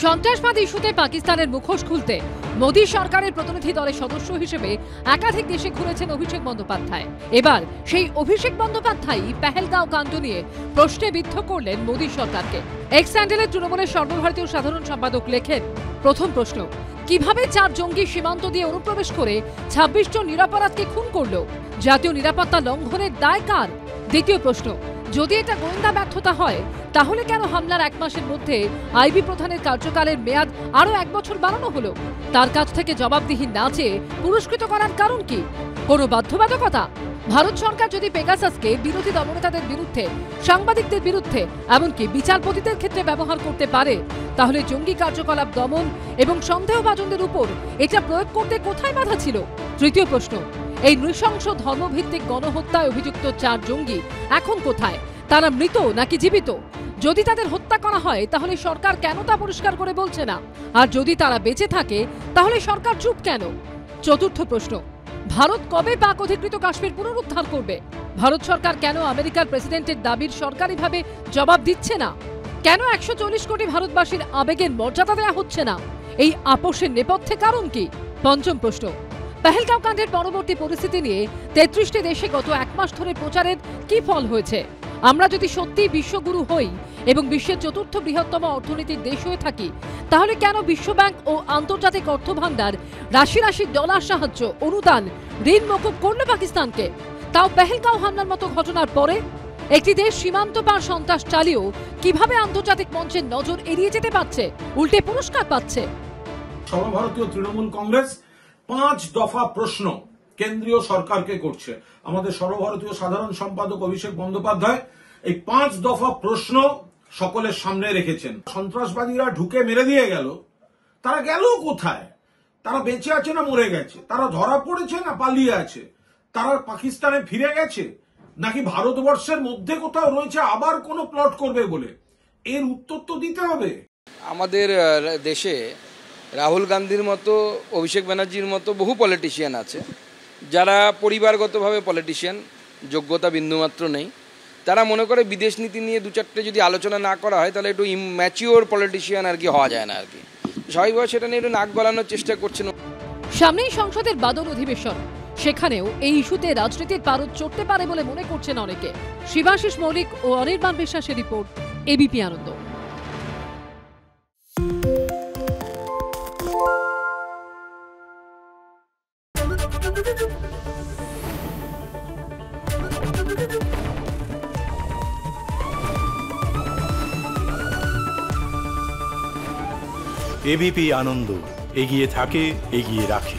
সন্ত্রাসবাদ ইস্যুতে পাকিস্তানের মুখোশ খুলতে মোদী সরকারের প্রতিনিধি দলের সদস্য হিসেবে একাধিক দেশে ঘুরেছেন অভিষেক বন্দ্যোপাধ্যায়। এবার সেই অভিষেক বন্দ্যোপাধ্যায়ই পেহেলগাঁও কাণ্ড নিয়ে প্রশ্নে বিদ্ধ করলেন মোদী সরকারকে। এক্স হ্যান্ডেলে তৃণমূলের সর্বভারতীয় সাধারণ সম্পাদক লেখেন, প্রথম প্রশ্ন, কিভাবে 4 জঙ্গি সীমান্ত দিয়ে অনুপ্রবেশ করে 26 জন নিরাপরাধকে খুন করল? জাতীয় নিরাপত্তা লঙ্ঘনের দায় কার? দ্বিতীয় প্রশ্ন, যদি এটা গোয়েন্দা ব্যর্থতা হয় তাহলে কেন হামলার 1 মাসের মধ্যে আইবি প্রধানের কার্যকালের মেয়াদ আরো 1 বছর বাড়ানো হলো? তার কাছ থেকে জবাবদিহি না চেয়ে পুরস্কৃত করার কারণ কি? কোনো বাধ্যবাধকতা? ভারত সরকার যদি পেগাসাসকে বিরোধী দলনেতাদের বিরুদ্ধে, সাংবাদিকদের বিরুদ্ধে, এমনকি বিচারপতিদের ক্ষেত্রে ব্যবহার করতে পারে, তাহলে জঙ্গি কার্যকলাপ দমন এবং সন্দেহভাজনদের উপর এটা প্রয়োগ করতে কোথায় বাধা ছিল? তৃতীয় প্রশ্ন, এই নৃশংস ধর্মভিত্তিক গণহত্যায় অভিযুক্ত 4 জঙ্গি এখন কোথায়? তারা মৃত নাকি জীবিত? যদি তাদের হত্যা করা হয় তাহলে সরকার কেন তা পরিষ্কার করে বলছে না? আর যদি তারা বেঁচে থাকে তাহলে সরকার চুপ কেন? চতুর্থ প্রশ্ন, ভারত কবে পাক অধিকৃত কাশ্মীর পুনরুদ্ধার করবে? ভারত সরকার কেন আমেরিকার প্রেসিডেন্টের দাবির সরকারিভাবে জবাব দিচ্ছে না? কেন 140 কোটি ভারতবাসীর আবেগের মর্যাদা দেওয়া হচ্ছে না? এই আপোষের নেপথ্যে কারণ কি? পঞ্চম প্রশ্ন, পেহেলগাঁও কাণ্ডের পরবর্তী পরিস্থিতি নিয়ে 33টি দেশে গত 1 মাস ধরে প্রচারের কি ফল হয়েছে? আমরা যদি সত্যি বিশ্বগুরু হই এবং বিশ্বের 4র্থ বৃহত্তম অর্থনীতির দেশ হয়ে থাকি, তাহলে কেন বিশ্বব্যাংক ও আন্তর্জাতিক অর্থ ভান্ডার রাশি রাশি ডলার সাহায্য, অনুদান, ঋণ মকুব করল পাকিস্তানকে? তাও পেহেলগাঁও হামলার মতো ঘটনার পরে? একটি দেশ সীমান্ত পার সন্ত্রাস চালিয়েও কিভাবে আন্তর্জাতিক মঞ্চের নজর এড়িয়ে যেতে পারছে, উল্টে পুরস্কার পাচ্ছে? সর্বভারতীয় তৃণমূল কংগ্রেস 5 দফা প্রশ্ন কেন্দ্রীয় সরকারকে করছে। আমাদের সর্বভারতীয় সাধারণ সম্পাদক অভিষেক বন্দ্যোপাধ্যায় এই 5 দফা প্রশ্ন সকলের সামনে রেখেছেন। সন্ত্রাসবাদীরা ঢুকে মেরে দিয়ে গেল, তারা গেল কোথায়? তারা বেঁচে আছে না মরে গেছে? তারা ধরা পড়েছে না পালিয়ে আছে? তারা পাকিস্তানে ফিরে গেছে নাকি ভারতবর্ষের মধ্যে কোথাও রয়েছে আবার কোনো প্লট করবে বলে? এর উত্তর তো দিতে হবে। আমাদের দেশে রাহুল গান্ধীর মতো, অভিষেক ব্যানার্জির মতো বহু পলিটিশিয়ান আছে যারা পরিবারগতভাবে পলিটিশিয়ান, যোগ্যতা বিন্দুমাত্র নেই। তারা মনে করে বিদেশ নীতি নিয়ে 2-4টে যদি আলোচনা না করা হয় তাহলে একটু ইম্যাচিওর পলিটিশিয়ান আর কি হওয়া যায় না আর কি। স্বাভাবিকভাবে সেটা নিয়ে একটু নাক গলানোর চেষ্টা করছেন। সামনেই সংসদের বাদল অধিবেশন, সেখানেও এই ইস্যুতে রাজনীতির পারদ চড়তে পারে বলে মনে করছেন অনেকে। শিবাশিস মৌলিক ও অনির্বাণ বিশ্বাসের রিপোর্ট, এবিপি আনন্দ। এবিপি আনন্দ, এগিয়ে থাকে, এগিয়ে রাখে।